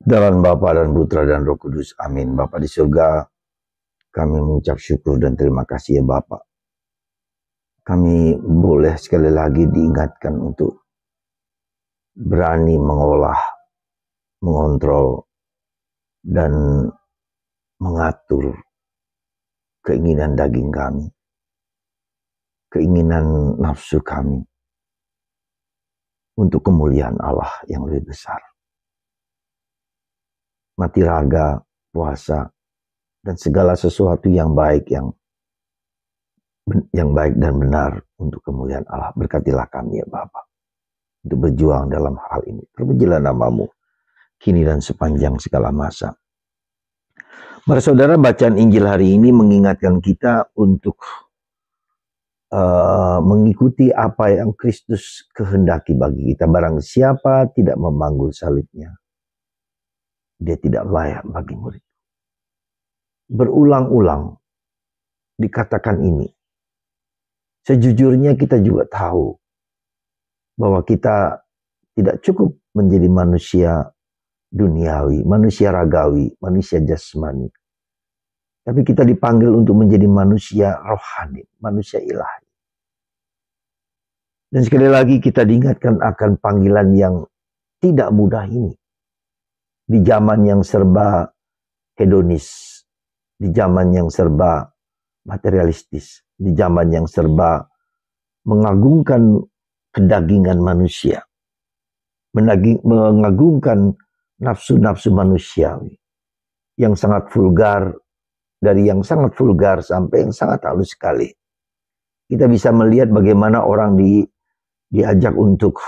Dalam Bapa dan Putra dan Roh Kudus. Amin. Bapa di surga, kami mengucap syukur dan terima kasih ya Bapa. Kami boleh sekali lagi diingatkan untuk berani mengolah, mengontrol, dan mengatur keinginan daging kami, keinginan nafsu kami, untuk kemuliaan Allah yang lebih besar. Mati raga, puasa, dan segala sesuatu yang baik, yang baik dan benar untuk kemuliaan Allah. Berkatilah kami ya Bapa, untuk berjuang dalam hal ini. Terpujilah namamu, kini dan sepanjang segala masa. Para saudara, bacaan Injil hari ini mengingatkan kita untuk mengikuti apa yang Kristus kehendaki bagi kita. Barang siapa tidak memanggul salibnya, dia tidak layak bagi murid. Berulang-ulang dikatakan ini. Sejujurnya kita juga tahu bahwa kita tidak cukup menjadi manusia duniawi, manusia ragawi, manusia jasmani. Tapi kita dipanggil untuk menjadi manusia rohani, manusia ilahi. Dan sekali lagi kita diingatkan akan panggilan yang tidak mudah ini. Di zaman yang serba hedonis, di zaman yang serba materialistis, di zaman yang serba mengagungkan kedagingan manusia, mengagungkan nafsu-nafsu manusiawi yang sangat vulgar, dari yang sangat vulgar sampai yang sangat halus sekali. Kita bisa melihat bagaimana orang diajak untuk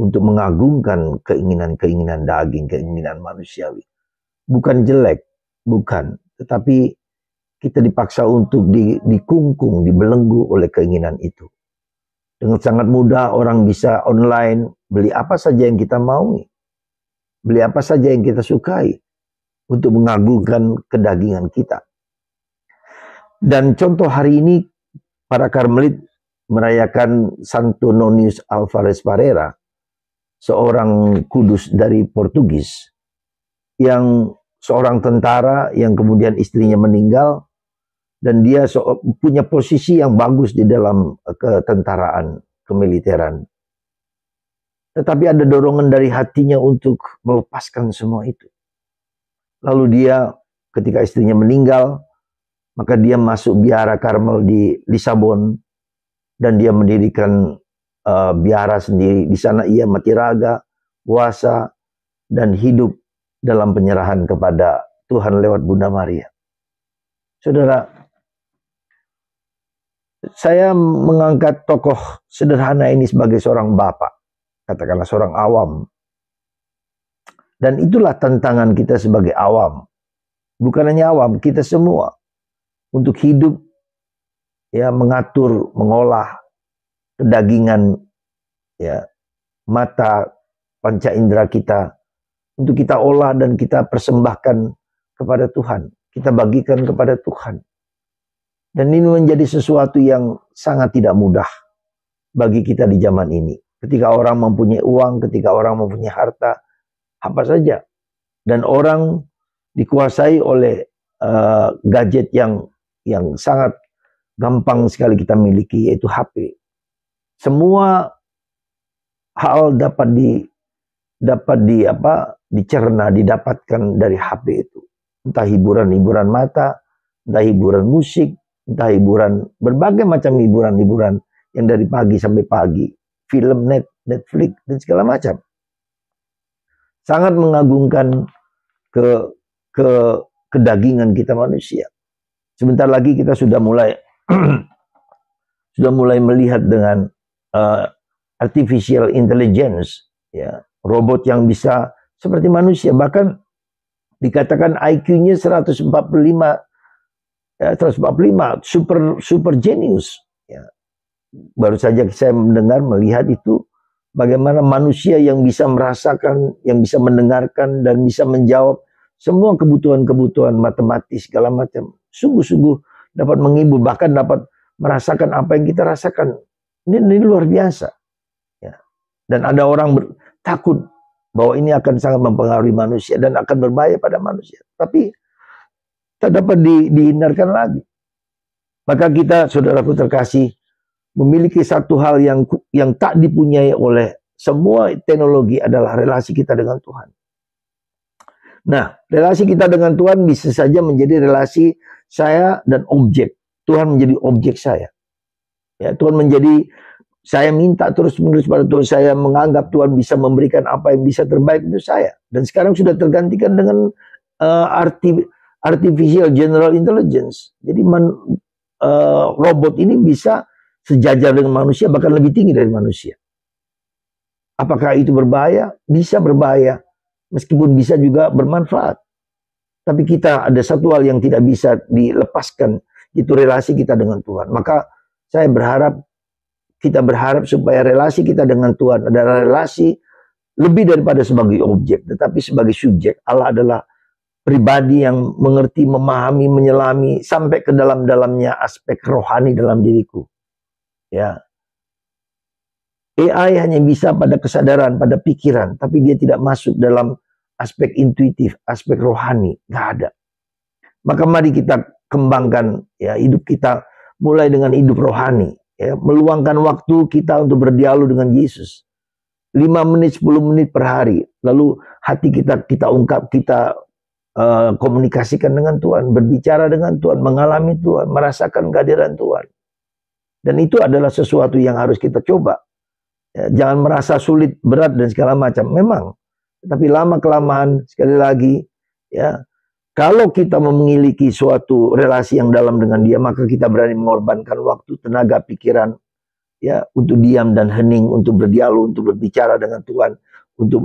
mengagungkan keinginan-keinginan daging, keinginan manusiawi. Bukan jelek, bukan, tetapi kita dipaksa untuk dikungkung, dibelenggu oleh keinginan itu. Dengan sangat mudah orang bisa online beli apa saja yang kita maui, beli apa saja yang kita sukai untuk mengagungkan kedagingan kita. Dan contoh hari ini para Karmelit merayakan Santo Nonius Alvarez Parreira, seorang kudus dari Portugis, yang seorang tentara yang kemudian istrinya meninggal, dan dia punya posisi yang bagus di dalam ketentaraan, kemiliteran. Tetapi ada dorongan dari hatinya untuk melepaskan semua itu. Lalu dia ketika istrinya meninggal, maka dia masuk biara Karmel di Lisabon, dan dia mendirikan biara sendiri. Di sana ia mati raga, puasa, dan hidup dalam penyerahan kepada Tuhan lewat Bunda Maria. Saudara, saya mengangkat tokoh sederhana ini sebagai seorang bapak, katakanlah seorang awam. Dan itulah tantangan kita sebagai awam. Bukan hanya awam, kita semua. Untuk hidup, ya, mengatur, mengolah kedagingan, ya, mata, panca indera kita. Untuk kita olah dan kita persembahkan kepada Tuhan. Kita bagikan kepada Tuhan. Dan ini menjadi sesuatu yang sangat tidak mudah bagi kita di zaman ini. Ketika orang mempunyai uang, ketika orang mempunyai harta, apa saja. Dan orang dikuasai oleh gadget yang sangat gampang sekali kita miliki, yaitu HP. Semua hal dapat dicerna, didapatkan dari HP itu. Entah hiburan-hiburan mata, entah hiburan musik, entah hiburan, berbagai macam hiburan-hiburan yang dari pagi sampai pagi, film, Netflix, dan segala macam. Sangat mengagungkan kedagingan kita manusia. Sebentar lagi kita sudah mulai melihat dengan artificial intelligence, ya, robot yang bisa seperti manusia, bahkan dikatakan IQ-nya 145, super genius. Ya. Baru saja saya melihat itu, bagaimana manusia yang bisa merasakan, yang bisa mendengarkan, dan bisa menjawab semua kebutuhan-kebutuhan matematis, segala macam. Sungguh-sungguh dapat menghibur, bahkan dapat merasakan apa yang kita rasakan. Ini luar biasa. Ya. Dan ada orang takut bahwa ini akan sangat mempengaruhi manusia dan akan berbahaya pada manusia. Tapi tak dapat dihindarkan lagi. Maka kita, saudaraku terkasih, memiliki satu hal yang tak dipunyai oleh semua teknologi adalah relasi kita dengan Tuhan. Nah, relasi kita dengan Tuhan bisa saja menjadi relasi saya dan objek. Tuhan menjadi objek saya. Ya, Tuhan menjadi, saya minta terus-menerus pada Tuhan, saya menganggap Tuhan bisa memberikan apa yang bisa terbaik untuk saya. Dan sekarang sudah tergantikan dengan artificial general intelligence. Jadi robot ini bisa sejajar dengan manusia, bahkan lebih tinggi dari manusia. Apakah itu berbahaya? Bisa berbahaya. Meskipun bisa juga bermanfaat. Tapi kita ada satu hal yang tidak bisa dilepaskan, itu relasi kita dengan Tuhan. Maka kita berharap supaya relasi kita dengan Tuhan adalah relasi lebih daripada sebagai objek, tetapi sebagai subjek. Allah adalah pribadi yang mengerti, memahami, menyelami sampai ke dalam-dalamnya aspek rohani dalam diriku. Ya. AI hanya bisa pada kesadaran, pada pikiran, tapi dia tidak masuk dalam aspek intuitif, aspek rohani, nggak ada. Maka mari kita kembangkan ya hidup kita mulai dengan hidup rohani, ya, meluangkan waktu kita untuk berdialog dengan Yesus. 5 menit, 10 menit per hari. Lalu hati kita ungkap, kita komunikasikan dengan Tuhan, berbicara dengan Tuhan, mengalami Tuhan, merasakan kehadiran Tuhan. Dan itu adalah sesuatu yang harus kita coba. Ya, jangan merasa sulit, berat dan segala macam. Memang, tapi lama-kelamaan sekali lagi, ya, kalau kita memiliki suatu relasi yang dalam dengan dia, maka kita berani mengorbankan waktu, tenaga, pikiran, ya, untuk diam dan hening, untuk berdialog, untuk berbicara dengan Tuhan, untuk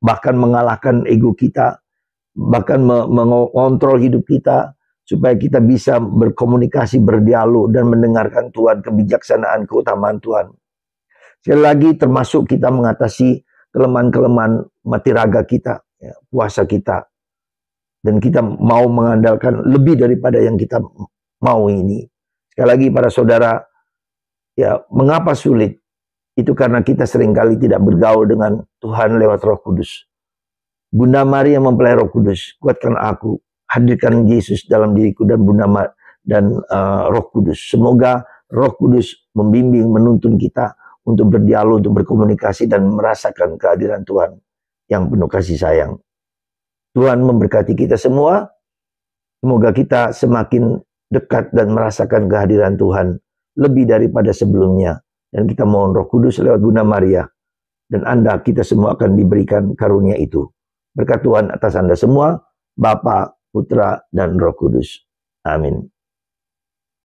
bahkan mengalahkan ego kita, bahkan mengontrol hidup kita, supaya kita bisa berkomunikasi, berdialog, dan mendengarkan Tuhan, kebijaksanaan, keutamaan Tuhan. Sekali lagi, termasuk kita mengatasi kelemahan-kelemahan mati raga kita, ya, puasa kita, dan kita mau mengandalkan lebih daripada yang kita mau ini. Sekali lagi para saudara, ya, mengapa sulit? Itu karena kita seringkali tidak bergaul dengan Tuhan lewat Roh Kudus. Bunda Maria mempelai Roh Kudus, kuatkan aku, hadirkan Yesus dalam diriku dan Roh Kudus. Semoga Roh Kudus membimbing, menuntun kita untuk berdialog, untuk berkomunikasi dan merasakan kehadiran Tuhan yang penuh kasih sayang. Tuhan memberkati kita semua. Semoga kita semakin dekat dan merasakan kehadiran Tuhan lebih daripada sebelumnya. Dan kita mohon Roh Kudus lewat Bunda Maria. Dan Anda, kita semua akan diberikan karunia itu. Berkat Tuhan atas Anda semua, Bapa, Putra, dan Roh Kudus. Amin.